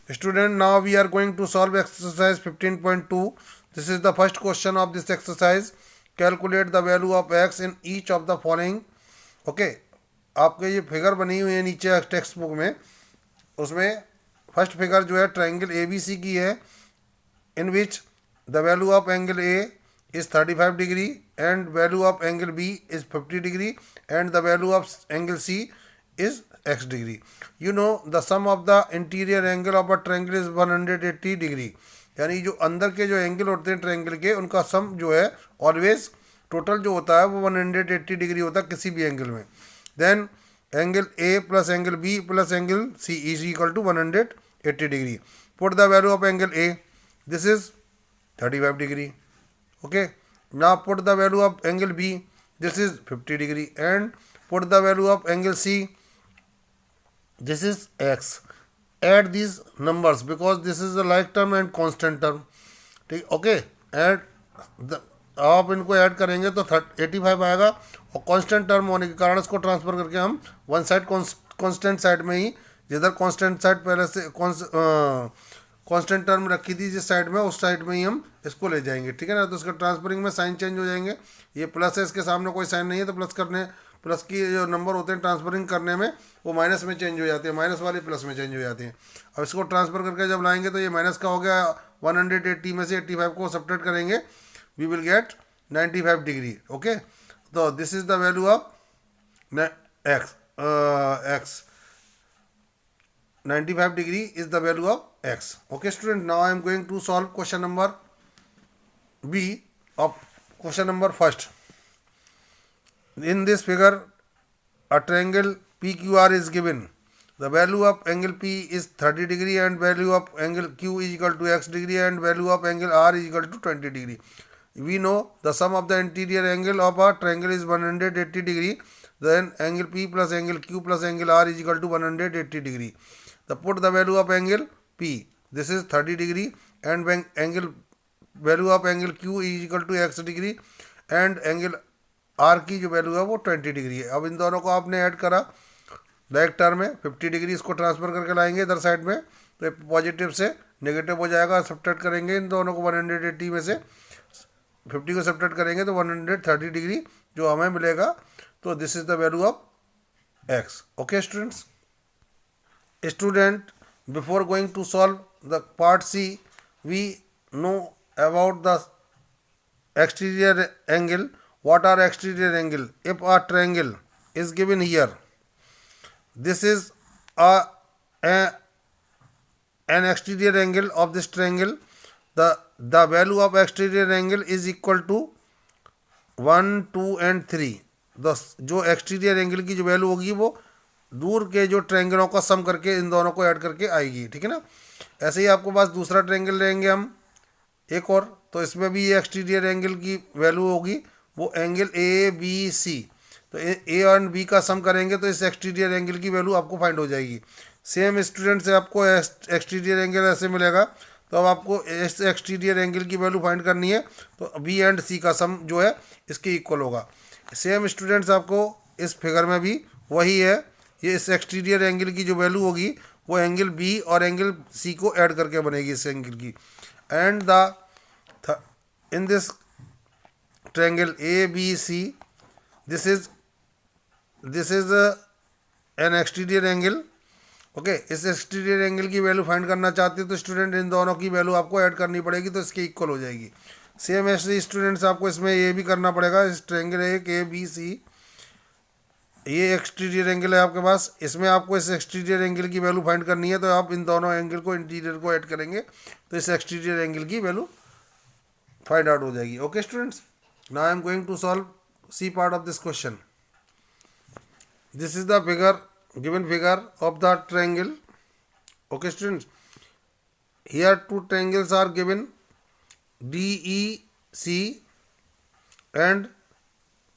Student, now we are going to solve exercise 15.2. This is the first question of this exercise. Calculate the value of x in each of the following. Okay, आपके ये figure बनी हुई है नीचे text book में, उसमें first figure जो है ट्रायंगल ए बी सी की है, in which the value of angle A is 35 degree and value of angle B is 50 degree and the value of angle C is x degree. You know the sum of the interior angle of a triangle is 180 degree. यानी जो अंदर के जो angle होते हैं triangle के, उनका सम जो है ऑलवेज टोटल जो होता है वो 180 डिग्री होता है किसी भी एंगल में. Then angle A plus angle B plus angle C is equal to 180 degree. Put the value of angle A, this is 35 degree. Okay, now put the value of angle B, this is 50 degree, and put the value of angle C, this is x. Add these numbers because this is a like term and constant term. ठीक, okay, add आप इनको add करेंगे तो 85 आएगा और constant term होने के कारण इसको ट्रांसफर करके हम वन साइड कांस्टेंट साइड में ही, जिधर कांस्टेंट साइड पहले से कांस्टेंट टर्म रखी थी जिस साइड में, उस साइड में ही हम इसको ले जाएंगे. ठीक है ना. तो इसका ट्रांसफरिंग में साइन चेंज हो जाएंगे. ये प्लस है, इसके सामने कोई साइन नहीं है, तो प्लस की जो नंबर होते हैं ट्रांसफरिंग करने में वो माइनस में चेंज हो जाते हैं, माइनस वाले प्लस में चेंज हो जाते हैं. अब इसको ट्रांसफर करके जब लाएंगे तो ये माइनस का हो गया, 180 में से 85 को सब्ट्रैक्ट करेंगे, we will get 95 degree. Okay, तो this is the value of x. 95 degree is the value of x. Okay student, now I am going to solve question number B of question number first. In this figure a triangle PQR is given. The value of angle P is 30 degree and value of angle Q is equal to x degree and value of angle R is equal to 20 degree. We know the sum of the interior angle of a triangle is 180 degree. Then angle P plus angle Q plus angle R is equal to 180 degree. The put the value of angle P, this is 30 degree, and angle value of angle Q is equal to x degree and angle R की जो value है वो 20 degree है. अब इन दोनों को आपने ऐड करा लाइक टर्म में, 50 डिग्री इसको ट्रांसफर करके लाएंगे इधर साइड में, तो पॉजिटिव से नेगेटिव हो जाएगा. सब्ट्रैक्ट करेंगे इन दोनों को, 180 में से 50 को सब्ट्रैक्ट करेंगे तो 130 डिग्री जो हमें मिलेगा. तो this is the value of x. Okay students. Student, before going to solve the part C, we know about the exterior angle. What are exterior angle? If a triangle is given here, this is an exterior angle of this triangle. The value of exterior angle is equal to 1, 2 and 3. जो exterior angle की जो value होगी वो दूर के जो ट्रायंगलों का सम करके इन दोनों को ऐड करके आएगी. ठीक है ना. ऐसे ही आपको पास दूसरा ट्रायंगल लेंगे हम एक और, तो इसमें भी ये एक्सटीरियर एंगल की वैल्यू होगी, वो एंगल ए बी सी. तो ए और बी का सम करेंगे तो इस एक्सटीरियर एंगल की वैल्यू आपको फाइंड हो जाएगी. सेम स्टूडेंट से आपको एक्सटीरियर एंगल ऐसे मिलेगा, तो अब आपको इस एक्सटीरियर एंगल की वैल्यू फाइंड करनी है, तो बी एंड सी का सम जो है इसके इक्वल होगा. सेम स्टूडेंट्स आपको इस फिगर में भी वही है, ये इस एक्सटीरियर एंगल की जो वैल्यू होगी वो एंगल बी और एंगल सी को ऐड करके बनेगी इस एंगल की. And the in this triangle A B C, this is an exterior angle. Okay, इस एक्सटीरियर एंगल की वैल्यू फाइंड करना चाहते हो तो स्टूडेंट इन दोनों की वैल्यू आपको ऐड करनी पड़ेगी, तो इसके इक्वल हो जाएगी. सेम ऐसे स्टूडेंट्स आपको इसमें ये भी करना पड़ेगा. इस ट्रायंगल ए बी सी, ये एक्सटीरियर एंगल है आपके पास, इसमें आपको इस एक्सटीरियर एंगल की वैल्यू फाइंड करनी है, तो आप इन दोनों एंगल को इंटीरियर को ऐड करेंगे तो इस एक्सटीरियर एंगल की वैल्यू फाइंड आउट हो जाएगी. Okay students, now I am going to solve C part of this question. This is the figure, given figure of the triangle. Okay students, here two triangles are given D E C and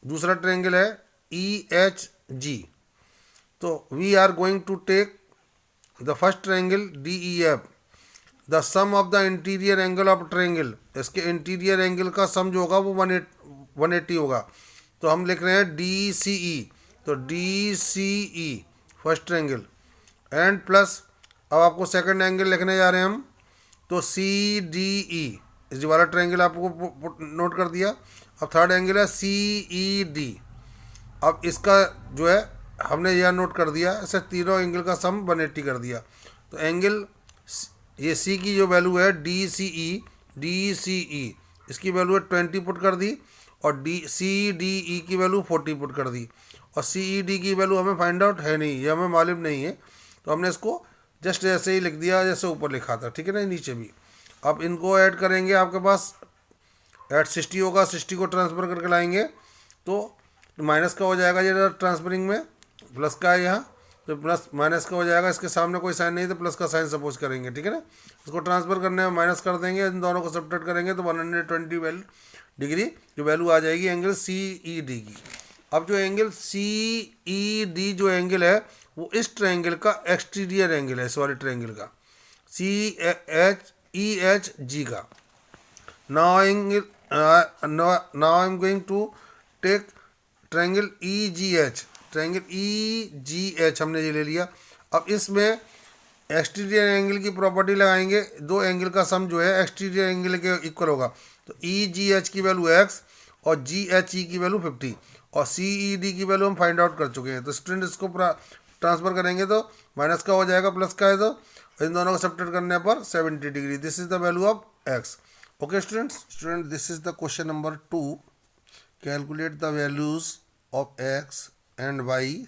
दूसरा triangle है E H G. तो we are going to take the first triangle D E F. The sum of the interior angle of triangle, इसके interior angle का सम जो होगा वो 180 होगा. तो हम लिख रहे हैं डी सी ई. तो D C E first triangle and plus अब आपको सेकंड एंगल लिखने जा रहे हैं हम, तो सी डी ई, इस वाला ट्रायंगल आपको नोट कर दिया। अब थर्ड एंगल है सी ई डी। अब इसका जो है हमने यह नोट कर दिया, ऐसे तीनों एंगल का सम 180 कर दिया। तो एंगल ये सी की जो वैल्यू है डी सी ई इसकी वैल्यू है 20 पुट कर दी, और डी ई की वैल्यू 40 पुट कर दी। और सी ई डी की वैल्यू हमें फाइंड आउट है नहीं, ये हमें मालूम नहीं है, तो हमने इसको जस्ट ऐसे ही लिख दिया जैसे ऊपर लिखा था, ठीक है ना, नीचे भी। अब इनको ऐड करेंगे, आपके पास ऐड 60 होगा, 60 को ट्रांसफ़र करके लाएंगे तो माइनस का हो जाएगा, ये ट्रांसफरिंग में प्लस का है यहाँ, तो प्लस माइनस का हो जाएगा, इसके सामने कोई साइन नहीं तो प्लस का साइन सपोज करेंगे, ठीक है ना। इसको ट्रांसफ़र करने में माइनस कर देंगे, इन दोनों को सब्ट्रैक्ट करेंगे तो 120 डिग्री जो वैल्यू आ जाएगी एंगल सी ई डी की। अब जो एंगल सी ई डी जो एंगल है वो इस ट्रायंगल का एक्सटीरियर एंगल है, सॉरी ट्रायंगल का C H E H G का। Now I am going to take triangle E G H, triangle E G H हमने ये ले लिया। अब इसमें एक्सटीरियर एंगल की प्रॉपर्टी लगाएंगे, दो एंगल का सम जो है एक्सटीरियर एंगल के इक्वल होगा, तो ई जी एच की वैल्यू x और जी एच ई की वैल्यू 50 और सी ई डी की वैल्यू हम फाइंड आउट कर चुके हैं। तो स्टूडेंट इसको ट्रांसफर करेंगे तो माइनस का हो जाएगा, प्लस का है तो इन दोनों को सब्ट्रैक्ट करने पर 70 degree. This is the value of x। Okay student this is the question number 2। Calculate the values of x and y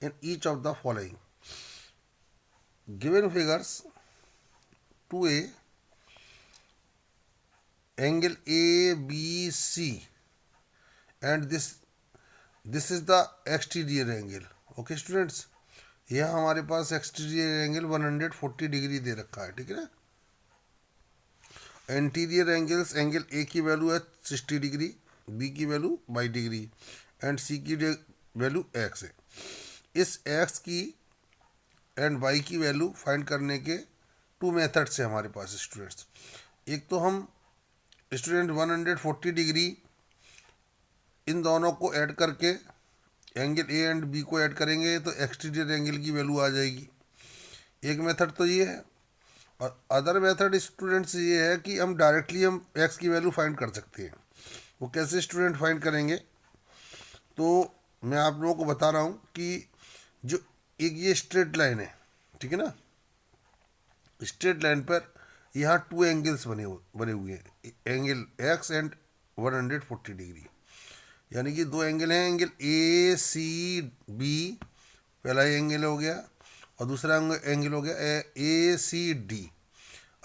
in each of the following given figures। 2a angle ABC and this is the exterior angle। Okay students, यह हमारे पास exterior angle 140 degree दे रखा है, ठीक है ना। Interior angles, angle A की value है 60 degree, B की वैल्यू 22 डिग्री एंड सी की वैल्यू x है। इस x की एंड y की वैल्यू फाइंड करने के 2 मेथड्स है हमारे पास स्टूडेंट्स। एक तो हम स्टूडेंट 140 डिग्री इन दोनों को ऐड करके एंगल ए एंड बी को ऐड करेंगे तो एक्सटीरियर एंगल की वैल्यू आ जाएगी। एक मेथड तो ये है, और अदर मेथड स्टूडेंट्स ये है कि हम डायरेक्टली हम x की वैल्यू फाइंड कर सकते हैं। वो कैसे स्टूडेंट फाइंड करेंगे, तो मैं आप लोगों को बता रहा हूँ कि जो एक ये स्ट्रेट लाइन है, ठीक है ना, स्ट्रेट लाइन पर यहाँ 2 एंगल्स बने हुए हैं, एंगल x एंड 140 डिग्री, यानी कि 2 एंगल हैं, एंगल ए सी बी पहला एंगल हो गया और दूसरा एंगल हो गया ए सी डी।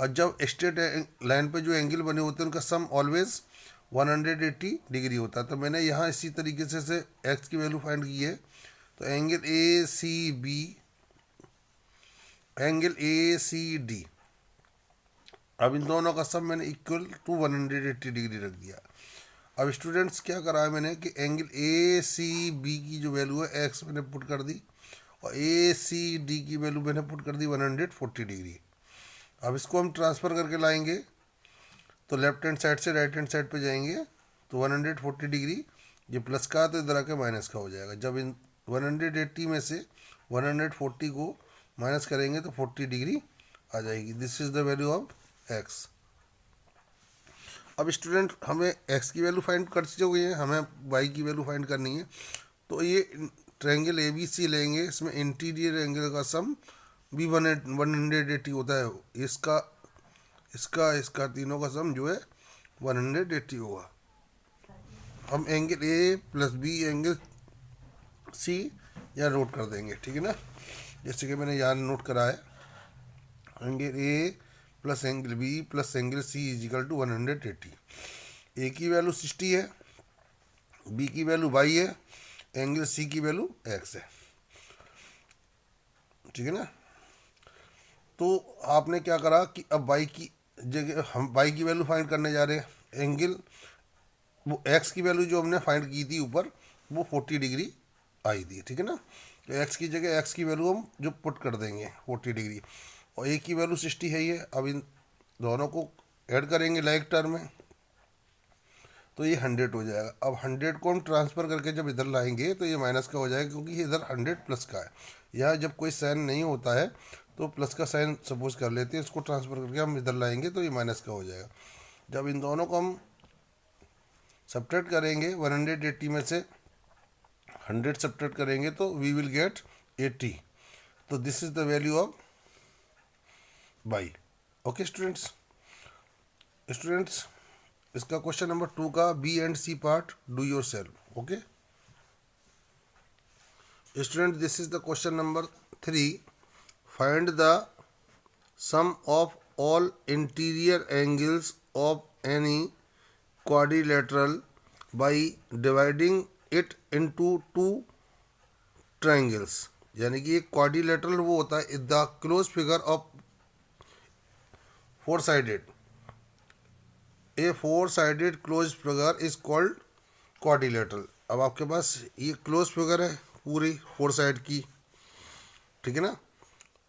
और जब स्ट्रेट लाइन पे जो एंगल बने होते हैं उनका सम ऑलवेज 180 डिग्री होता है। तो मैंने यहाँ इसी तरीके से x की वैल्यू फाइंड की है, तो angle A C B, angle A C D, अब इन दोनों का सम मैंने इक्वल टू 180 डिग्री रख दिया। अब स्टूडेंट्स क्या करा है मैंने कि एंगल ए सी बी की जो वैल्यू है x मैंने पुट कर दी और ए सी डी की वैल्यू मैंने पुट कर दी 140 डिग्री। अब इसको हम ट्रांसफ़र करके लाएंगे तो लेफ्ट हैंड साइड से राइट हैंड साइड पे जाएंगे तो 140 डिग्री ये प्लस का तो इधर आके माइनस का हो जाएगा। जब इन 180 में से 140 को माइनस करेंगे तो 40 डिग्री आ जाएगी। This is the value of x। अब स्टूडेंट हमें x की वैल्यू फाइंड कर चुके हैं, हमें y की वैल्यू फाइंड करनी है। तो ये ट्रायंगल ABC लेंगे, इसमें इंटीरियर एंगल का सम भी 180 होता है, इसका तीनों का सम जो है 180 होगा। हम angle A plus B angle C यहाँ नोट कर देंगे, ठीक है ना, जैसे कि मैंने यहाँ नोट करा है, angle A plus angle B plus angle C is equal to 180। A की वैल्यू 60 है, B की वैल्यू y है, एंगल C की वैल्यू x है, ठीक है ना। तो आपने क्या करा कि अब y की जगह हम y की वैल्यू फाइंड करने जा रहे हैं, एंगल वो x की वैल्यू जो हमने फाइंड की थी ऊपर वो 40 डिग्री आई थी, ठीक है ना। तो x की जगह x की वैल्यू हम जो पुट कर देंगे 40 डिग्री, और a की वैल्यू 60 है ये। अब इन दोनों को ऐड करेंगे लाइक टर्म में तो ये 100 हो जाएगा। अब 100 को हम ट्रांसफ़र करके जब इधर लाएंगे तो ये माइनस का हो जाएगा, क्योंकि इधर 100 प्लस का है। यहाँ जब कोई साइन नहीं होता है तो प्लस का साइन सपोज कर लेते हैं, इसको ट्रांसफर करके हम इधर लाएंगे तो ये माइनस का हो जाएगा। जब इन दोनों को हम सब्ट्रैक्ट करेंगे 180 में से 100 सब्ट्रैक्ट करेंगे तो वी विल गेट 80। तो this is the value of Y. Okay students, इसका क्वेश्चन नंबर 2 का B and C part do yourself. Okay student, this is the question number 3। Find the sum of all interior angles of any quadrilateral by dividing it into two triangles। यानी कि एक quadrilateral वो होता है the close figure of four sided, A four sided close figure is called quadrilateral. अब आपके पास ये close figure है पूरी फोर साइड की, ठीक है ना।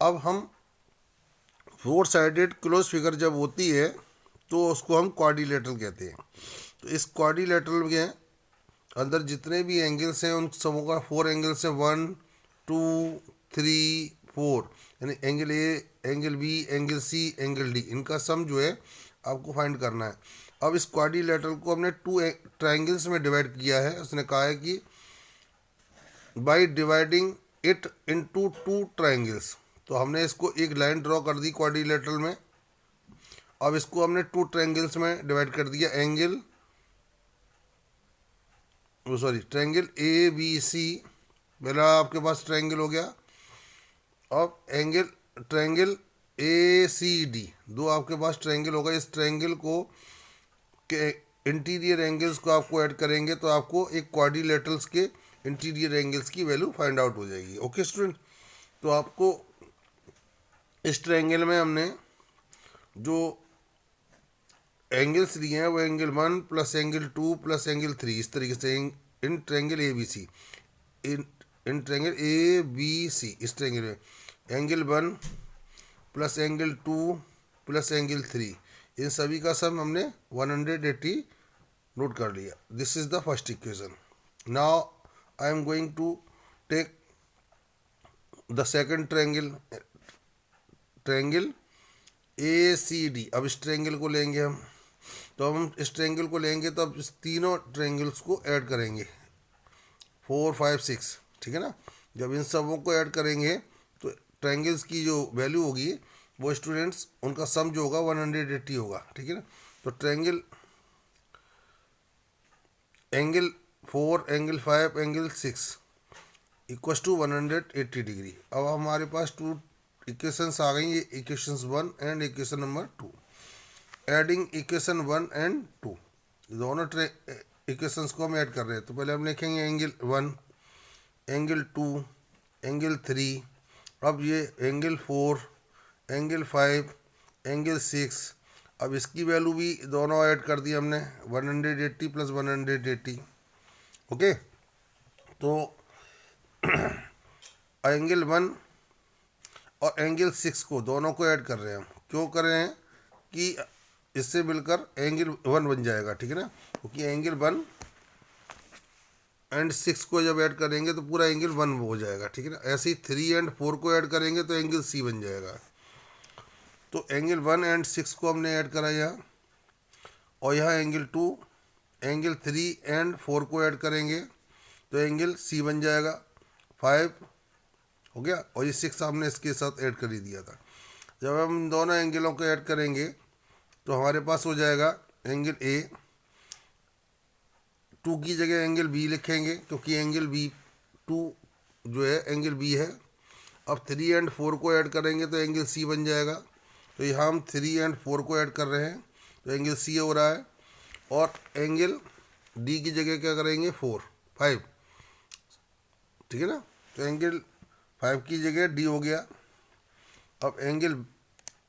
अब हम फोर साइडेड क्लोज फिगर जब होती है तो उसको हम क्वाड्रिलेटरल कहते हैं। तो इस क्वाड्रिलेटरल के अंदर जितने भी एंगल्स हैं उन सबों का फोर एंगल्स हैं, 1 2 3 4, यानी angle A, angle B, angle C, angle D, इनका सम जो है आपको फाइंड करना है। अब इस क्वाड्रिलेटरल को हमने टू ट्राइंगल्स में डिवाइड किया है। उसने कहा है कि by dividing it into two triangles, तो हमने इसको एक लाइन ड्रॉ कर दी क्वाड्रिलेटरल में। अब इसको हमने टू ट्रायंगल्स में डिवाइड कर दिया, ट्रायंगल ए बी सी, पहला आपके पास ट्रायंगल हो गया। अब ट्रायंगल ए सी डी, दो आपके पास ट्रायंगल होगा। इस ट्रायंगल को के इंटीरियर एंगल्स को आपको ऐड करेंगे तो आपको एक क्वाड्रिलेटरल्स के इंटीरियर एंगल्स की वैल्यू फाइंड आउट हो जाएगी। ओके स्टूडेंट, तो आपको इस ट्रायंगल में हमने जो एंगल्स दिए हैं वो angle 1 plus angle 2 plus angle 3, इस तरीके से इन ट्रायंगल ए बी सी, इन ट्रायंगल ए बी सी, इस ट्रायंगल में angle 1 plus angle 2 plus angle 3, इन सभी का सम हमने 180 नोट कर लिया। This is the first equation. Now I am going to take the second triangle, triangle A C D. अब इस ट्रायंगल को लेंगे हम, तो हम इस ट्रायंगल को लेंगे तो अब इस तीनों ट्रायंगल्स को ऐड करेंगे 4 5 6, ठीक है ना। जब इन सबों को ऐड करेंगे तो ट्रायंगल्स की जो वैल्यू होगी वो स्टूडेंट्स उनका सम जो होगा 180 होगा, ठीक है ना। तो triangle angle 4 angle 5 angle 6 equals to 180 degree. अब हमारे पास टू इक्वेशंस आ गई, ये equations 1 and equation number 2। Adding equation 1 and 2, दोनों इक्वेशंस को हम ऐड कर रहे हैं। तो पहले हम लिखेंगे एंगल 1, एंगल 2, एंगल 3, अब ये एंगल 4, एंगल 5, एंगल 6। अब इसकी वैल्यू भी दोनों ऐड कर दी हमने 180 प्लस 180। ओके, तो एंगल 1 और एंगल 6 को दोनों को ऐड कर रहे हैं हम। क्यों कर रहे हैं कि इससे मिलकर एंगल 1 बन जाएगा, ठीक है ना। क्योंकि एंगल 1 एंड 6 को जब ऐड करेंगे तो पूरा एंगल 1 हो जाएगा, ठीक है ना। ऐसे ही 3 एंड 4 को ऐड करेंगे तो एंगल सी बन जाएगा। तो एंगल 1 एंड 6 को हमने ऐड करा यहाँ, और यहाँ एंगल 2, एंगल 3 एंड 4 को ऐड करेंगे तो एंगल सी बन जाएगा, 5 हो गया। और ये 6 हमने इसके साथ ऐड कर ही दिया था। जब हम दोनों एंगलों को ऐड करेंगे तो हमारे पास हो जाएगा एंगल ए, 2 की जगह एंगल बी लिखेंगे क्योंकि एंगल बी 2 जो है एंगल बी है। अब 3 एंड 4 को ऐड करेंगे तो एंगल सी बन जाएगा। तो यहाँ हम 3 एंड 4 को ऐड कर रहे हैं तो एंगल सी हो रहा है। और एंगल डी की जगह क्या करेंगे 4 5, ठीक है ना। तो एंगल 5 की जगह डी हो गया। अब angle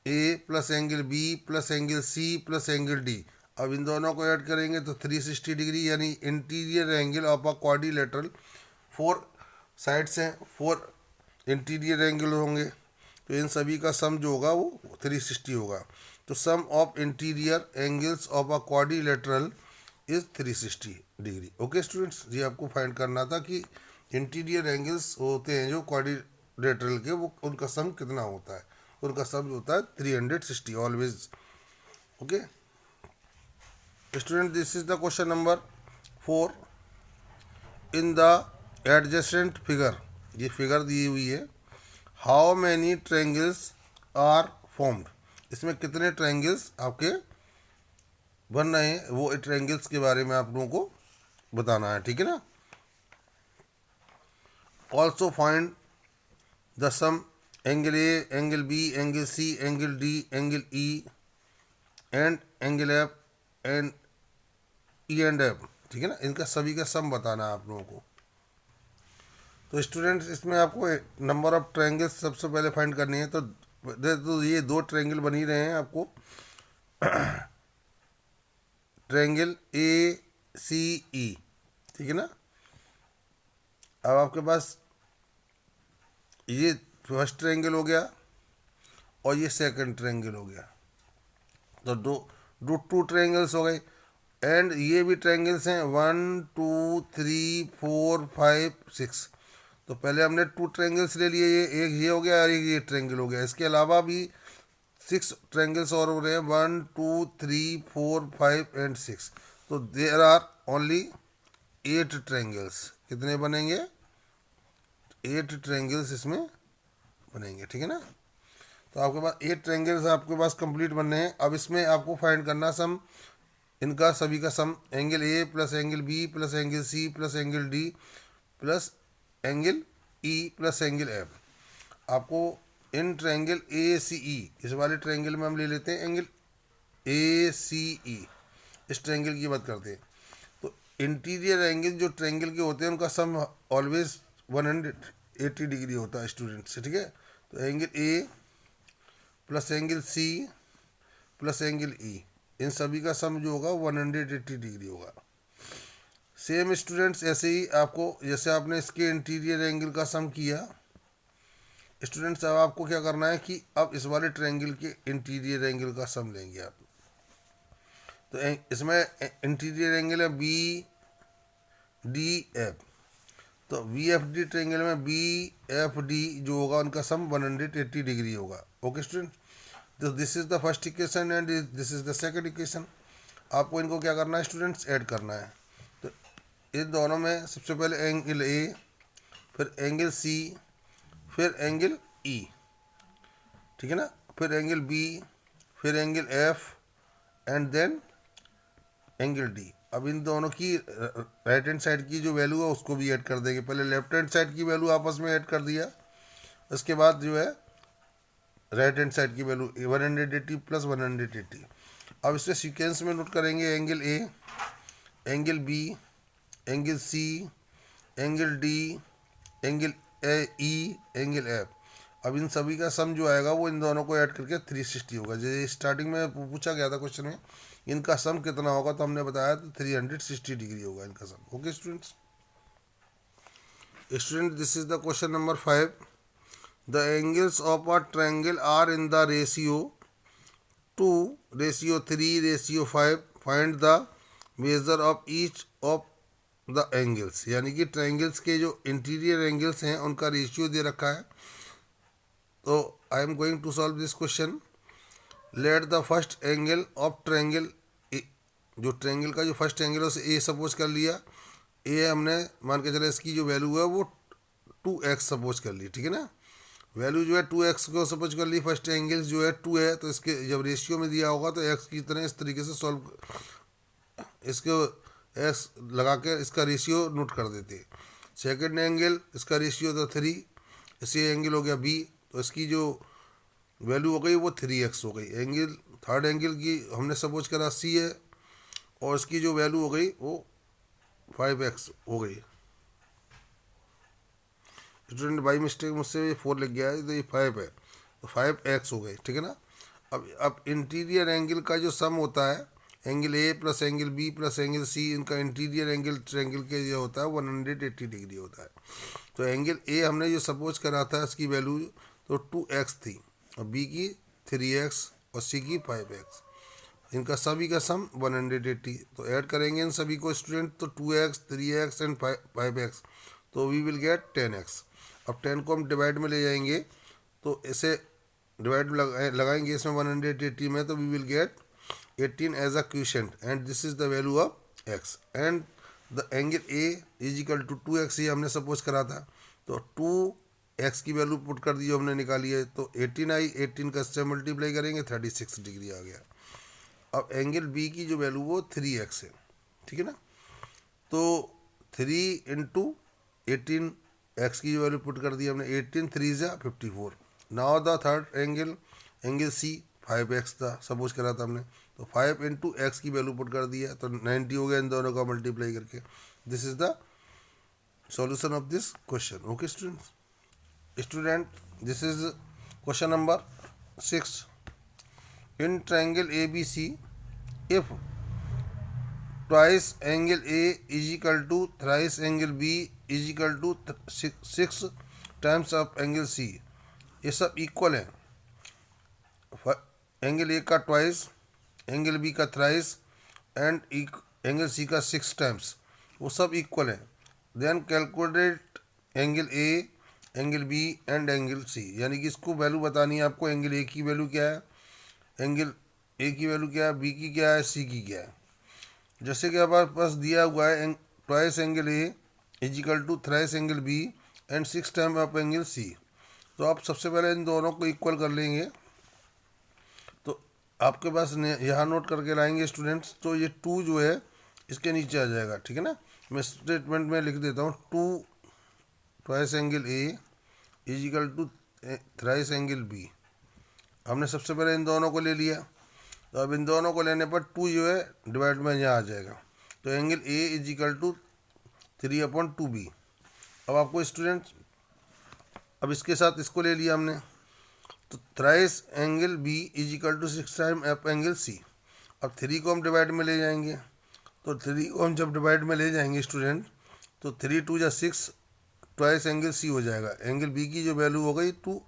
A plus angle B plus angle C plus angle D, अब इन दोनों को ऐड करेंगे तो 360 डिग्री, यानी interior angle of a quadrilateral. 4 sides हैं, 4 इंटीरियर एंगल होंगे, तो इन सभी का सम जो होगा वो 360 होगा। तो sum of interior angles of a quadrilateral is 360 degree. Okay students, ये आपको फाइंड करना था कि इंटीरियर एंगल्स होते हैं जो क्वाड्रिलेटरल के, वो उनका सम कितना होता है। उनका सम जो होता है 360 always. Okay student, this is the question number 4। In the adjacent figure, ये फिगर दी हुई है, how many triangles are formed, इसमें कितने ट्रायंगल्स आपके बन रहे हैं, वो ट्रायंगल्स के बारे में आप लोगों को बताना है, ठीक है ना। Also find the sum angle A, angle B, angle C, angle D, angle E and angle F and E and F, ठीक है ना। इनका सभी का सम बताना है आप लोगों को। तो स्टूडेंट्स, इसमें आपको नंबर ऑफ ट्रायंगल्स सबसे पहले फाइंड करनी है। तो ये दो ट्रायंगल बन ही रहे हैं आपको, ट्रायंगल ए सी ई, ठीक है ना। अब आपके पास ये फर्स्ट ट्रायंगल हो गया और ये सेकंड ट्रायंगल हो गया, तो दो दो टू ट्रायंगल्स हो गए। एंड ये भी ट्रायंगल्स हैं 1 2 3 4 5 6। तो पहले हमने टू ट्रायंगल्स ले लिए, ये एक ये हो गया और एक ये ट्रायंगल हो गया। इसके अलावा भी 6 ट्रायंगल्स और हो रहे हैं, 1 2 3 4 5 एंड 6। तो देयर आर ओनली 8 ट्रायंगल्स। कितने बनेंगे? 8 ट्रायंगल्स इसमें बनेंगे, ठीक है ना। तो आपके पास 8 ट्रायंगल्स आपके पास कंप्लीट बनने हैं। अब इसमें आपको फाइंड करना सम, इनका सभी का sum, angle A plus angle B plus angle C plus angle D plus angle E plus angle F. आपको इन ट्रायंगल ए सी ई, इस वाले ट्रायंगल में हम ले लेते हैं एंगल ए सी ई, इस ट्रायंगल की बात करते हैं। तो इंटीरियर एंगल जो ट्रायंगल के होते हैं उनका सम ऑलवेज 180 डिग्री होता है स्टूडेंट्स, ठीक है। तो angle A plus angle C plus angle E, इन सभी का सम जो होगा 180 डिग्री होगा। सेम स्टूडेंट्स, ऐसे ही आपको, जैसे आपने इसके इंटीरियर एंगल का सम किया स्टूडेंट्स, अब आपको क्या करना है कि अब इस वाले ट्रायंगल के इंटीरियर एंगल का सम लेंगे आप। तो इसमें इंटीरियर एंगल है बी डी एफ। तो वी एफ डी ट्रायंगल में बी एफ डी जो होगा उनका सम 180 डिग्री होगा। ओके स्टूडेंट, तो this is the first equation and this is the second equation. आपको इनको क्या करना है स्टूडेंट्स? ऐड करना है। तो इन दोनों में सबसे पहले एंगल ए, फिर एंगल सी, फिर एंगल ई, ठीक है ना, फिर एंगल बी, फिर angle F and then angle D. अब इन दोनों की राइट हैंड साइड की जो वैल्यू है उसको भी ऐड कर देंगे। पहले लेफ्ट हैंड साइड की वैल्यू आपस में ऐड कर दिया, उसके बाद जो है राइट हैंड साइड की वैल्यू 180 प्लस 180। अब इससे सीक्वेंस में नोट करेंगे angle A, angle B, angle C, angle D, angle E, angle F. अब इन सभी का सम जो आएगा वो इन दोनों को ऐड करके 360 होगा। जैसे स्टार्टिंग में पूछा गया था क्वेश्चन में इनका सम कितना होगा, तो हमने बताया तो 360 डिग्री होगा इनका sum. Okay students, this is the question number 5। The angles of a triangle are in the ratio 2:3:5। Find the measure of each of the angles, यानी कि ट्रायंगल्स के जो इंटीरियर एंगल्स हैं उनका रेशियो दे रखा है। तो I am going to solve this question. Let the first angle of triangle, जो ट्रायंगल का जो फर्स्ट एंगल है उसे ए सपोज कर लिया। ए हमने मान के चले इसकी जो वैल्यू है वो 2x सपोज कर ली, ठीक है ना। वैल्यू जो है 2x को सपोज कर ली, फर्स्ट एंगल जो है 2 है, तो इसके जब रेशियो में दिया होगा तो x की तरह इस तरीके से सॉल्व, इसको x लगा के इसका रेशियो नोट कर देते हैं। सेकंड एंगल, इसका रेशियो था 3, इसी एंगल हो गया b, तो इसकी जो वैल्यू हो गई वो 3x हो गई। एंगल थर्ड एंगल की हमने सपोज करा c है और इसकी जो वैल्यू हो गई वो 5x हो गई। स्टूडेंट बाई मिस्टेक मुझसे ये 4 लिख गया है, तो ये 5 है, तो 5x हो गई, ठीक है ना। अब इंटीरियर एंगल का जो सम होता है, angle A plus angle B plus angle C, इनका इंटीरियर एंगल ट्रायंगल के जो होता है 180 डिग्री होता है। तो एंगल ए हमने जो सपोज करा था इसकी वैल्यू तो 2x थी, और बी की 3x और सी की 5x। इनका सभी का सम 180। तो ऐड करेंगे इन सभी को स्टूडेंट, तो 2x 3x एंड 5x, तो वी विल गेट 10x। अब 10 को हम डिवाइड में ले जाएंगे तो इसे डिवाइड लगाएंगे इसमें 180 में, तो we will get 18 as a question and this is the value of X and the angle A is equal to 2x, ये हमने सपोज करा था। तो 2x की वैल्यू पुट कर दी जो हमने निकाली है, तो 18 आई, 18 का से मल्टीप्लाई करेंगे 36 डिग्री आ गया। अब एंगल बी की जो वैल्यू वो 3x है, ठीक है ना। तो 3 इंटू 18 एक्स की वैल्यू पुट कर दी हमने, 18 3 जा 54। Now the third angle, angle C 5x था सपोज करा था हमने, तो 5 इंटू एक्स की वैल्यू पुट कर दी है, तो 90 हो गया इन दोनों का मल्टीप्लाई करके। This is the solution of this question. Okay student, this is question number 6। In triangle A B C, if twice angle A is equal to thrice angle B is equal to 6 times of angle C, ये सब equal है। Angle A का twice, angle B का thrice and angle C का 6 times, वो सब equal है। Then calculate angle A, angle B and angle C, यानी कि इसको वैल्यू बतानी है आपको। एंगल ए की वैल्यू क्या है, एंगल ए की वैल्यू क्या है, बी की क्या है, सी की क्या है। जैसे कि हमारे पास दिया हुआ है twice angle A is equal to thrice angle B and 6 time of angle C, तो आप सबसे पहले इन दोनों को इक्वल कर लेंगे। तो आपके पास यहाँ नोट करके लाएंगे स्टूडेंट्स, तो ये 2 जो है इसके नीचे आ जाएगा, ठीक है ना। मैं स्टेटमेंट में लिख देता हूँ, 2 twice angle A is equal to thrice angle B. हमने सबसे पहले इन दोनों को ले लिया, तो अब इन दोनों को लेने पर 2 जो है डिवाइड में यहाँ आ जाएगा, तो angle A is equal to 3/2b। अब आपको स्टूडेंट्स, अब इसके साथ इसको ले लिया हमने, तो thrice angle B is equal to 6 time of angle C. अब 3 को हम डिवाइड में ले जाएंगे, तो 3 को हम जब डिवाइड में ले जाएंगे स्टूडेंट, तो 3 2 जा 6 ट्वाइस एंगल सी हो जाएगा। एंगल बी की जो वैल्यू हो गई 2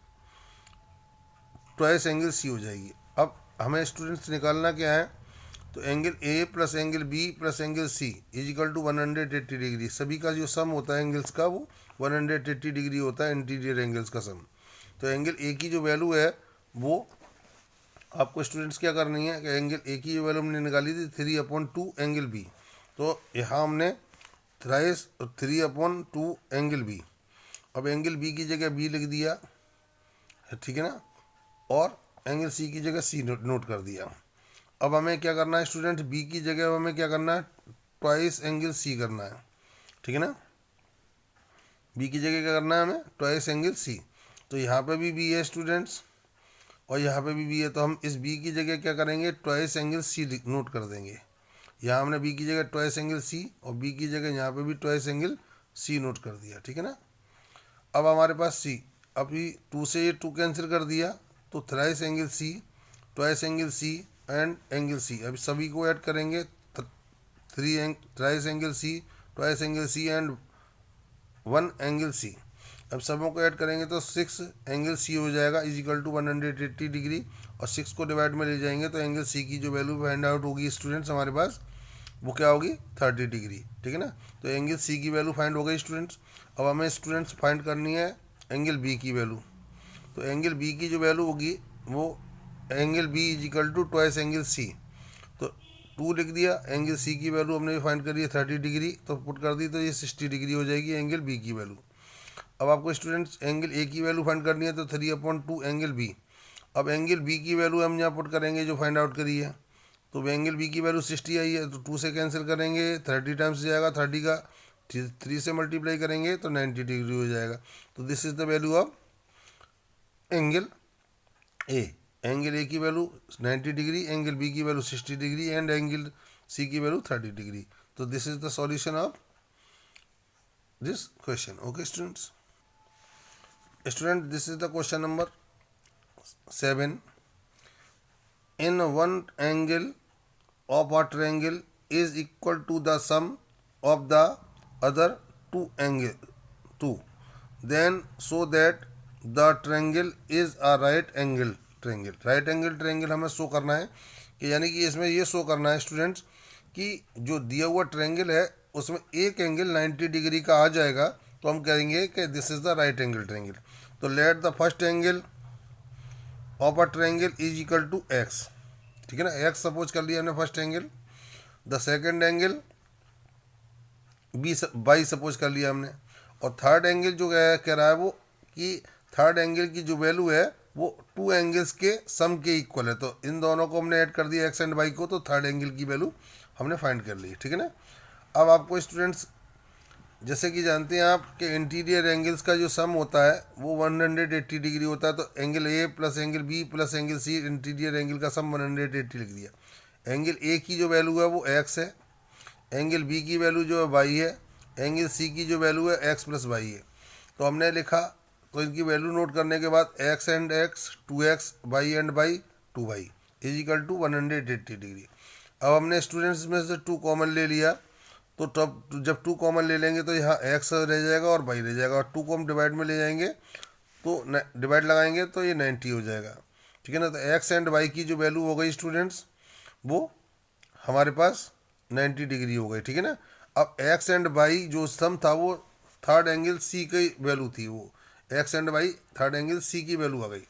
ट्वाइस एंगल सी हो जाएगी। अब हमें स्टूडेंट्स निकालना क्या है, तो angle A plus angle B plus angle C is equal to 180 degree. सभी का जो सम होता है एंगल्स का वो 180 डिग्री होता है, इंटीरियर एंगल्स का सम। तो एंगल ए की जो वैल्यू है वो आपको स्टूडेंट्स क्या करनी है कि एंगल ए की जो वैल्यू हमने निकाली थी 3/2 एंगल बी, तो यहाँ हमने थ्राइस 3/2 एंगल बी। अब एंगल बी की जगह बी लिख दिया, ठीक है ना, और एंगल सी की जगह सी नोट कर दिया। अब हमें क्या करना है स्टूडेंट, बी की जगह हमें क्या करना है, ट्वाइस एंगल सी करना है, ठीक है ना। बी की जगह क्या करना है हमें, ट्वाइस एंगल सी। तो यहाँ पे भी बी है स्टूडेंट्स और यहाँ पे भी बी है, तो हम इस बी की जगह क्या करेंगे, ट्वाइस एंगल सी नोट कर देंगे। यहाँ हमने बी की जगह ट्वाइस एंगल सी और बी की जगह यहाँ पे भी ट्वाइस एंगल सी नोट कर दिया, ठीक है ना। अब हमारे पास सी, अभी 2 से ये 2 कैंसिल कर दिया, तो thrice angle C, twice angle C and angle C, अभी सभी को ऐड करेंगे, thrice angle C, twice angle C and 1 angle C. अब सबों को ऐड करेंगे तो 6 एंगल सी हो जाएगा इज इक्वल टू 180 डिग्री, और 6 को डिवाइड में ले जाएंगे तो एंगल सी की जो वैल्यू फाइंड आउट होगी स्टूडेंट्स हमारे पास, वो क्या होगी 30 डिग्री, ठीक है ना। तो एंगल सी की वैल्यू फाइंड हो गई स्टूडेंट्स। अब हमें स्टूडेंट्स फाइंड करनी है एंगल बी की वैल्यू। तो एंगल बी की जो वैल्यू होगी वो angle B is equal to twice angle C, तो 2 लिख दिया। एंगल सी की वैल्यू हमने फाइंड करी है 30 डिग्री, तो पुट कर दी, तो ये 60 डिग्री हो जाएगी एंगल बी की वैल्यू। अब आपको स्टूडेंट्स एंगल ए की वैल्यू फाइंड करनी है, तो 3/2 एंगल बी। अब एंगल बी की वैल्यू हम यहाँ पुट करेंगे जो फाइंड आउट करी है, तो एंगल बी की वैल्यू 60 आई है, तो 2 से कैंसिल करेंगे, 30 टाइम्स जाएगा, 30 का 3 से मल्टीप्लाई करेंगे तो 90 डिग्री हो जाएगा। तो this is the value of angle A. Angle A की वैल्यू 90 डिग्री, एंगल बी की value 60 degree and angle C की वैल्यू 30 डिग्री। तो this is the solution of this question. Okay students, this is the question number 7। In one angle of a triangle is equal to the sum of the other two, then so that the triangle is a right angle triangle। right angle triangle हमें show करना है कि यानी कि इसमें ये show करना है स्टूडेंट्स कि जो दिया हुआ ट्रायंगल है उसमें एक एंगल 90 डिग्री का आ जाएगा, तो हम कहेंगे कि this is the right angle triangle. तो let the first angle of a triangle is equal to x, ठीक है ना। एक्स सपोज कर लिया हमने first angle, the second angle be by suppose कर लिया हमने, और थर्ड एंगल जो कह रहा है वो कि थर्ड एंगल की जो वैल्यू है वो टू एंगल्स के सम के इक्वल है। तो इन दोनों को हमने ऐड कर दिया एक्स एंड वाई को, तो थर्ड एंगल की वैल्यू हमने फाइंड कर ली, ठीक है ना। अब आपको स्टूडेंट्स जैसे कि जानते हैं आप कि इंटीरियर एंगल्स का जो सम होता है वो 180 डिग्री होता है। तो angle A plus angle B plus angle C, interior angle का सम 180 लिख दिया। एंगल ए की जो वैल्यू है वो एक्स है, एंगल बी की वैल्यू जो है वाई है, एंगल सी की जो वैल्यू है एक्स प्लस वाई है। तो हमने लिखा, तो इनकी वैल्यू नोट करने के बाद X and X 2x, Y and Y 2y is equal to 180 degree. अब हमने स्टूडेंट्स में से 2 कॉमन ले लिया, तो तब जब 2 कॉमन ले लेंगे तो यहाँ x रह जाएगा और y रह जाएगा, और 2 को हम डिवाइड में ले जाएंगे तो डिवाइड लगाएंगे तो ये 90 हो जाएगा, ठीक है ना। तो x एंड y की जो वैल्यू हो गई स्टूडेंट्स वो हमारे पास 90 डिग्री हो गई, ठीक है ना। अब x एंड y जो सम था वो थर्ड एंगल c की वैल्यू थी, वो x and y third angle c की वैल्यू आ गई,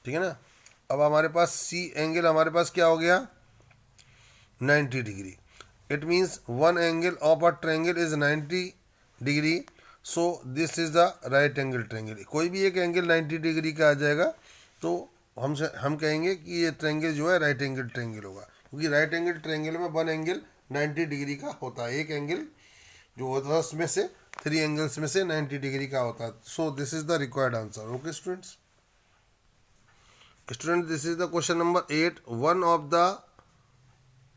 ठीक है ना। अब हमारे पास c एंगल हमारे पास क्या हो गया 90 degree. It means one angle of a triangle is 90 degree, so this is the right angle triangle. कोई भी एक एंगल 90 डिग्री का आ जाएगा तो हम कहेंगे कि ये ट्रायंगल जो है राइट एंगल ट्रायंगल होगा, क्योंकि राइट एंगल ट्रायंगल में वन एंगल 90 डिग्री का होता है। एक एंगल जो होता है उसमें से 3 एंगल्स में से 90 डिग्री का होता है। So this is the required answer. Okay students, this is the question number 8।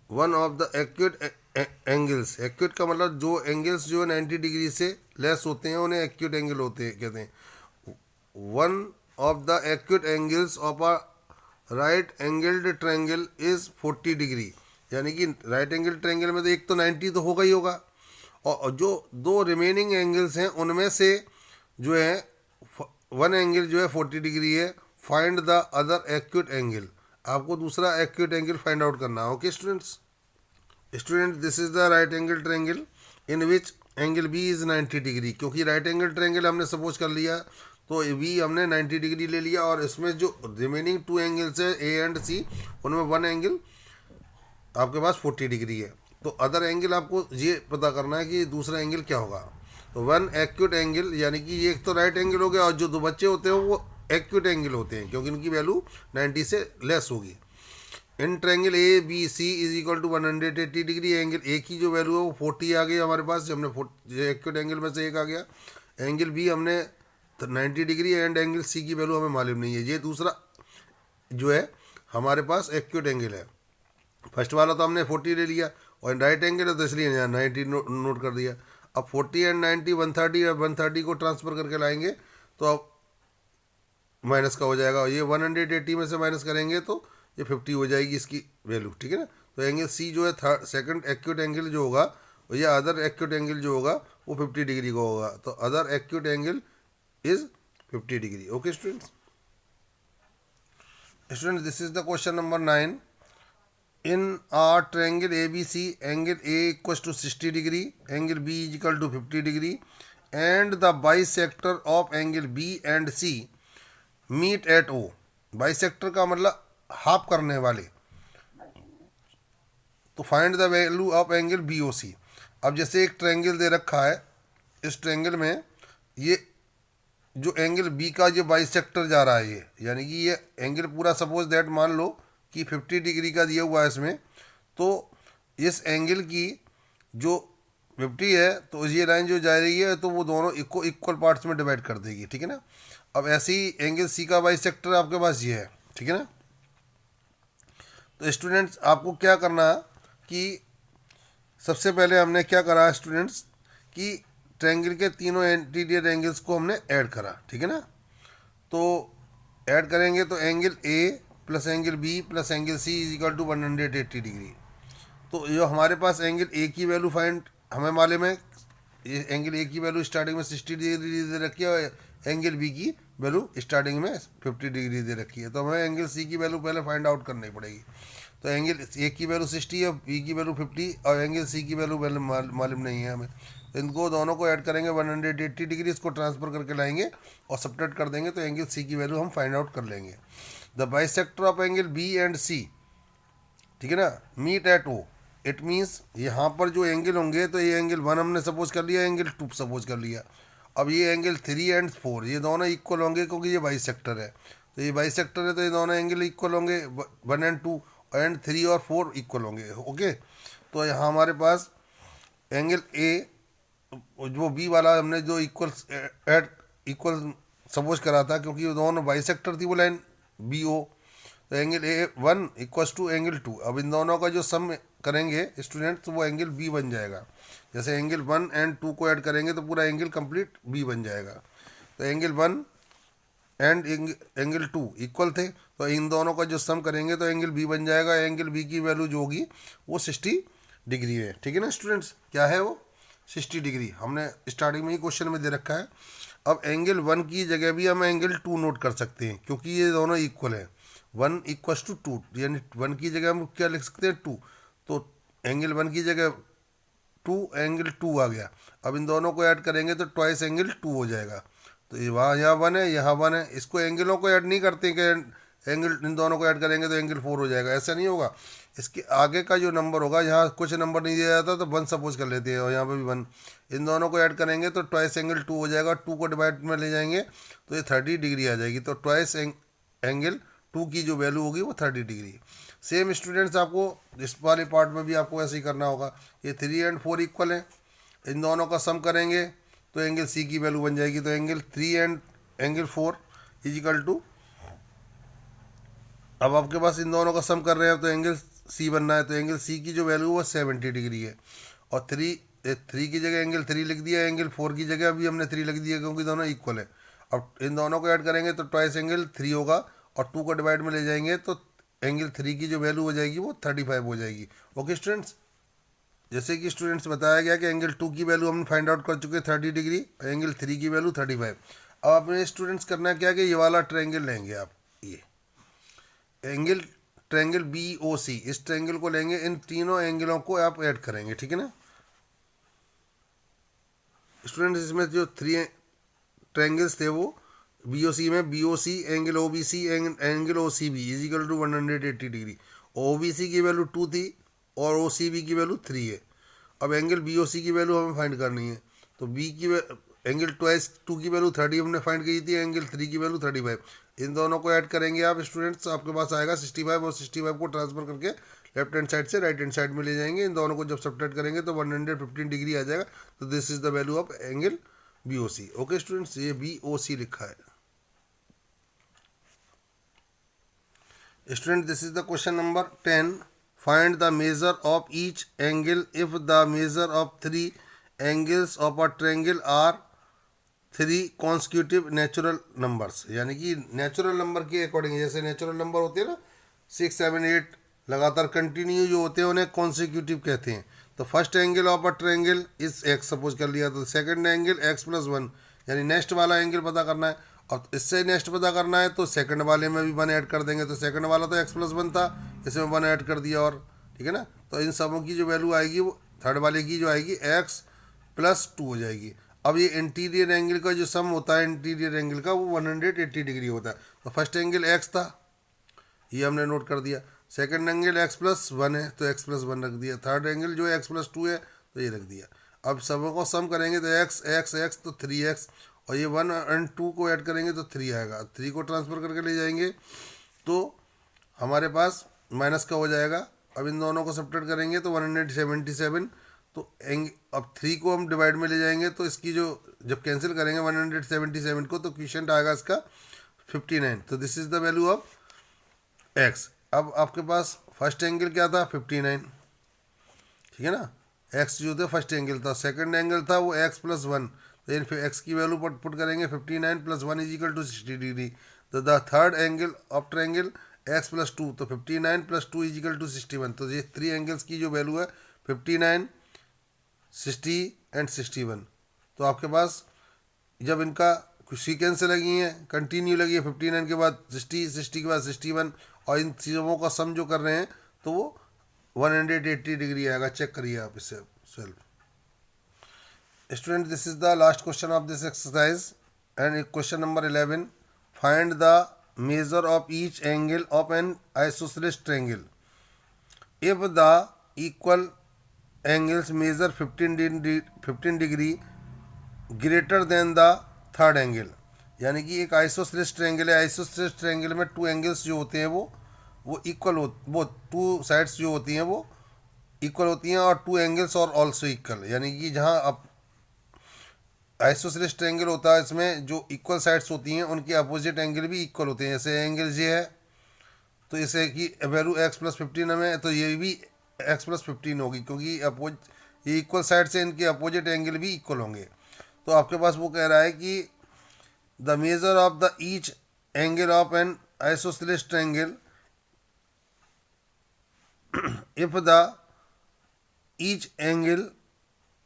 One of the acute angles, acute का मतलब जो एंगल्स जो 90 डिग्री से लेस होते हैं उन्हें एक्यूट एंगल होते हैं कहते हैं। One of the acute angles of a right angled triangle is 40 degree, यानी कि राइट एंगल ट्रायंगल में तो एक तो 90 तो होगा ही होगा, और जो 2 रिमेनिंग एंगल्स हैं उनमें से जो है वन एंगल जो है 40 डिग्री है। Find the other acute angle, आपको दूसरा एक्यूट एंगल फाइंड आउट करना है। Okay students, this is the right angle triangle in which angle B is 90 degree. क्योंकि राइट एंगल ट्रायंगल हमने सपोज कर लिया तो बी हमने 90 डिग्री ले लिया, और इसमें जो रिमेनिंग 2 एंगल्स है ए एंड सी उनमें वन एंगल आपके पास 40 डिग्री है। तो अदर एंगल आपको ये पता करना है कि दूसरा एंगल क्या होगा। तो वन एक्यूट एंगल, यानी कि ये एक तो राइट एंगल हो गया, और जो 2 बच्चे होते हैं वो एक्यूट एंगल होते हैं क्योंकि इनकी वैल्यू 90 से लेस होगी। In triangle A B C is equal to 180 degree, angle A की जो वैल्यू है वो 40 आ गई हमारे पास, जब हमने एक्यूट एंगल में से एक आ गया। एंगल बी हमने 90 डिग्री एंड एंगल सी की वैल्यू हमें मालूम नहीं है। ये दूसरा जो है हमारे पास एक्यूट एंगल है। फर्स्ट वाला तो हमने 40 ले लिया, और राइट एंगल है तो इसलिए यहाँ 90 नोट कर दिया। अब 40 एंड 90 130, अब 130 को ट्रांसफर करके लाएंगे तो अब माइनस का हो जाएगा, और ये 180 में से माइनस करेंगे तो ये 50 हो जाएगी इसकी वैल्यू, ठीक है ना। तो एंगल सी जो है थर्ड सेकंड एक्यूट एंगल जो होगा, और ये अदर एक्यूट एंगल जो होगा वो 50 डिग्री का होगा। तो other acute angle is 50 degree. Okay students, this is the question number 9। In a triangle ABC, angle A equals to 60 degree, angle B is equal to 50 degree, and the bisector of angle B and C meet at O. Bisector का मतलब half करने वाले। तो find the value of angle BOC। अब जैसे एक triangle दे रखा है, इस ट्रायंगल में ये जो एंगल B का जो बाइसेक्टर जा रहा है ये, यानी कि ये एंगल पूरा सपोज दैट मान लो कि 50 डिग्री का दिया हुआ है इसमें, तो इस एंगल की जो 50 है तो ये लाइन जो जा रही है तो वो दोनों इक्वल पार्ट्स में डिवाइड कर देगी, ठीक है ना। अब ऐसे ही एंगल सी का बाइसेक्टर आपके पास ये है, ठीक है ना। तो स्टूडेंट्स आपको क्या करना है कि सबसे पहले हमने क्या करा स्टूडेंट्स कि ट्रायंगल के तीनों इंटीरियर एंगल्स को हमने ऐड करा, ठीक है ना। तो ऐड करेंगे तो angle A plus angle B plus angle C is equal to 180 degree. तो जो हमारे पास एंगल ए की वैल्यू फाइंड हमें मालूम है, ये एंगल ए की वैल्यू स्टार्टिंग में 60 डिग्री दे रखी है, और एंगल बी की वैल्यू स्टार्टिंग में 50 डिग्री दे रखी है। तो हमें एंगल सी की वैल्यू पहले फाइंड आउट करनी पड़ेगी। तो एंगल ए की वैल्यू 60 है, बी की वैल्यू 50, और एंगल सी की वैल्यू मालूम नहीं है हमें। तो इनको दोनों को ऐड करेंगे 180 डिग्री, इसको ट्रांसफर करके लाएंगे और सब्ट्रैक्ट कर देंगे, तो एंगल सी की वैल्यू हम फाइंड आउट कर लेंगे। The bisector of angle B and C, ठीक है ना, meet at O. It means यहाँ पर जो एंगल होंगे तो ये एंगल 1 हमने सपोज कर लिया, एंगल 2 सपोज कर लिया। अब ये एंगल 3 एंड 4 ये दोनों इक्वल होंगे क्योंकि ये बाइसेक्टर है, तो ये बाइसेक्टर है तो ये दोनों एंगल इक्वल होंगे, 1 एंड 2 एंड 3 और 4 इक्वल होंगे। ओके, तो यहाँ हमारे पास एंगल ए जो बी वाला हमने जो इक्वल एट इक्वल सपोज करा था क्योंकि वो दोनों बाइसेक्टर थी वो लाइन बी ओ, तो angle A 1 equals to angle 2। अब इन दोनों का जो सम करेंगे स्टूडेंट तो वो एंगल बी बन जाएगा। जैसे एंगल 1 एंड 2 को ऐड करेंगे तो पूरा एंगल कंप्लीट बी बन जाएगा। तो एंगल 1 एंड एंगल 2 इक्वल थे, तो इन दोनों का जो सम करेंगे तो एंगल बी बन जाएगा। एंगल बी की वैल्यू जो होगी वो 60 डिग्री है, ठीक है ना स्टूडेंट्स, क्या है वो 60 डिग्री हमने स्टार्टिंग में ही क्वेश्चन में दे रखा है। अब एंगल 1 की जगह भी हम एंगल 2 नोट कर सकते हैं क्योंकि ये दोनों इक्वल है। 1 इक्वल्स टू 2 यानी 1 की जगह हम क्या लिख सकते हैं 2, तो एंगल 1 की जगह 2 एंगल 2 आ गया। अब इन दोनों को ऐड करेंगे तो ट्वाइस एंगल 2 हो जाएगा। तो ये वहाँ यहाँ 1 है यहाँ 1 है, इसको एंगलों को ऐड नहीं करते कि एंगल इन दोनों को ऐड करेंगे तो एंगल 4 हो जाएगा, ऐसा नहीं होगा। इसके आगे का जो नंबर होगा, यहाँ कुछ नंबर नहीं दिया जाता तो 1 सपोज कर लेते हैं और यहाँ पे भी 1, इन दोनों को ऐड करेंगे तो ट्वाइस एंगल 2 हो जाएगा। 2 को डिवाइड में ले जाएंगे तो ये 30 डिग्री आ जाएगी। तो ट्वाइस एंगल 2 की जो वैल्यू होगी वो 30 डिग्री। सेम स्टूडेंट्स आपको इस वाले पार्ट में भी आपको ऐसे ही करना होगा। ये 3 एंड 4 इक्वल है, इन दोनों का सम करेंगे तो एंगल सी की वैल्यू बन जाएगी। तो angle 3 and angle 4 is equal to, अब आपके पास इन दोनों का सम कर रहे हैं तो एंगल सी बनना है, तो एंगल सी की जो वैल्यू वो 70 डिग्री है। और 3 की जगह एंगल 3 लिख दिया, एंगल 4 की जगह अभी हमने 3 लिख दिया क्योंकि दोनों इक्वल है। अब इन दोनों को ऐड करेंगे तो ट्वाइस एंगल 3 होगा और 2 को डिवाइड में ले जाएंगे तो एंगल 3 की जो वैल्यू हो जाएगी वो 35 हो जाएगी। ओके स्टूडेंट्स, जैसे कि स्टूडेंट्स बताया गया कि एंगल 2 की वैल्यू हमने फाइंड आउट कर चुके हैं 30 डिग्री, एंगल 3 की वैल्यू 35। अब आपने स्टूडेंट्स करना क्या कि ये वाला ट्रायंगल लेंगे आप, ये एंगल ट्रायंगल बी ओ सी, इस ट्रायंगल को लेंगे, इन तीनों एंगलों को आप ऐड करेंगे, ठीक है ना स्टूडेंट्स। इसमें जो 3 ट्रायंगल्स थे वो बी ओ सी में B O C angle O B C angle O C B is equal to 180 degree. O B C की वैल्यू 2 थी और ओ सी बी की वैल्यू 3 है। अब एंगल बी ओ सी की वैल्यू हमें फाइंड करनी है, तो बी की एंगल ट्वाइस 2 की वैल्यू 30 हमने फाइंड की थी, एंगल 3 की वैल्यू 35। इन दोनों को ऐड करेंगे आप स्टूडेंट्स, आपके पास आएगा 65 और 65 को ट्रांसफर करके लेफ्ट हैंड साइड से राइट हैंड साइड में ले जाएंगे। इन दोनों को जब सब्ट्रैक्ट करेंगे तो 115 डिग्री आ जाएगा। तो this is the value of angle B O C. Okay students, ये बी ओ सी लिखा है student. This is the question number 10। Find the measure of each angle if the measure of 3 angles of a triangle are 3 consecutive natural numbers, यानी कि natural number के according, जैसे natural number होते हैं ना 6, 7, 8 लगातार कंटिन्यू जो होते हैं उन्हें कॉन्सिक्यूटिव कहते हैं। तो first angle of a triangle is x suppose कर लिया, तो सेकंड एंगल x+1 यानी नेक्स्ट वाला एंगल पता करना है। और इससे नेक्स्ट पता करना है तो सेकंड वाले में भी 1 ऐड कर देंगे, तो सेकंड वाला तो x+1 था, इसमें 1 ऐड कर दिया और, ठीक है ना। तो इन सबों की जो वैल्यू आएगी वो थर्ड वाले की जो आएगी x+2 हो जाएगी। अब ये इंटीरियर एंगल का जो सम होता है इंटीरियर एंगल का वो 180 डिग्री होता है। तो फर्स्ट एंगल x था, ये हमने नोट कर दिया। सेकंड एंगल x+1 है तो x+1 रख दिया। थर्ड एंगल जो है x+2 है तो ये रख दिया। अब सबों को सम करेंगे तो x तो 3x और ये 1 और 2 को ऐड करेंगे तो 3 आएगा। 3 को ट्रांसफर करके ले जाएंगे तो हमारे पास माइनस का हो जाएगा। अब इन दोनों को सब्ट्रैक्ट करेंगे तो 177। तो अब 3 को हम डिवाइड में ले जाएंगे तो इसकी जो जब कैंसिल करेंगे 177 को तो क्वेश्चन आएगा इसका 59। तो this is the value of x। अब आपके पास फर्स्ट एंगल क्या था 59, ठीक है ना, x जो था फर्स्ट एंगल था। सेकंड एंगल था वो x+1, तो फिर x की वैल्यू पुट करेंगे 59 + 1 इजिकल टू 60 डिग्री। तो the third angle of triangle x+2, तो 59 + 2 इजिकल टू 61। तो ये 3 एंगल्स की जो वैल्यू है 59, 60 एंड 61। तो आपके पास जब इनका सीक्वेंस से लगी हैं कंटिन्यू लगी है 59 के बाद 60, 60 के बाद 61 और इन चीज़ों का सम जो कर रहे हैं तो वो 180 डिग्री आएगा। चेक करिए आप इसे self. Student, this is the last question of this exercise and question number 11। Find the measure of each angle of an isosceles triangle. If the equal angles measure 15 degree greater than the third angle, यानी कि एक isosceles triangle है, isosceles triangle में two angles जो होते हैं वो equal वो टू साइड्स जो होती हैं वो इक्वल होती हैं, और टू एंगल्स और ऑल्सो इक्वल, यानी कि जहाँ आप आइसोसेलेस ट्रायंगल होता है इसमें जो इक्वल साइड्स होती हैं उनके अपोजिट एंगल भी इक्वल होते हैं। जैसे एंगल ये है तो इसे कि वैल्यू x+15 हमें, तो ये भी x+15 होगी, क्योंकि ये इक्वल साइड से इनके अपोजिट एंगल भी इक्वल होंगे। तो आपके पास वो कह रहा है कि the measure of the each angle of N isosceles triangle if the each angle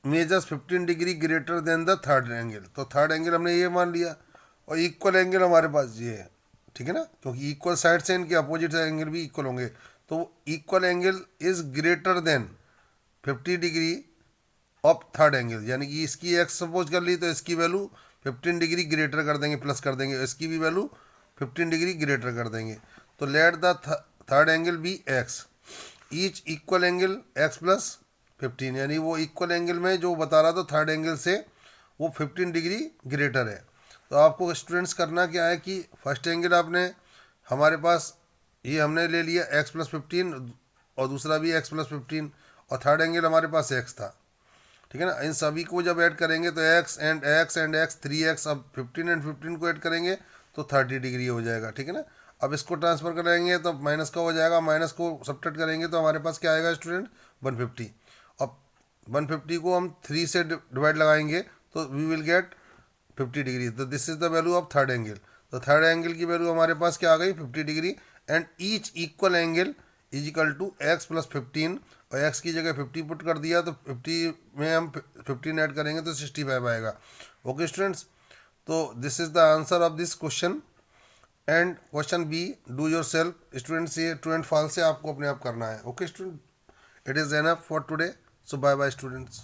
measures 15 degree greater than the third angle. तो थर्ड एंगल हमने ये मान लिया, और इक्वल एंगल हमारे पास ये है, ठीक है ना, क्योंकि इक्वल साइड से इनके अपोजिट एंगल भी इक्वल होंगे। तो equal angle is greater than 50 degree of third angle, यानी कि इसकी एक्स सपोज कर ली तो इसकी वैल्यू 15 डिग्री ग्रेटर कर देंगे, प्लस कर देंगे, इसकी भी वैल्यू 15 डिग्री ग्रेटर कर देंगे। तो let the third angle be X, each equal angle x+15, यानी वो इक्वल एंगल में जो बता रहा था थर्ड एंगल से वो 15 डिग्री ग्रेटर है। तो आपको स्टूडेंट्स करना क्या है कि फर्स्ट एंगल आपने हमारे पास ये हमने ले लिया x+15 और दूसरा भी x+15, और थर्ड एंगल हमारे पास x था, ठीक है ना। इन सभी को जब ऐड करेंगे तो x एंड x 3x, अब 15 एंड 15 को ऐड करेंगे तो 30 डिग्री हो जाएगा, ठीक है ना। अब इसको ट्रांसफर करेंगे तो माइनस का हो जाएगा, माइनस को सब्ट्रैक्ट करेंगे तो हमारे पास क्या आएगा स्टूडेंट 150। अब 150 को हम 3 से डिवाइड लगाएंगे तो वी विल गेट 50 डिग्री। तो this is the value of third angle. तो थर्ड एंगल की वैल्यू हमारे पास क्या आ गई 50 degree, and each equal angle is equal to x+15, और x की जगह 50 पुट कर दिया तो 50 में हम 15 ऐड करेंगे तो 65 आएगा। ओके स्टूडेंट्स, तो this is the answer of this question. And question B do yourself students, ये ट्रू एंड फॉल्स से आपको अपने आप करना है। Okay student, it is enough for today, so bye bye students.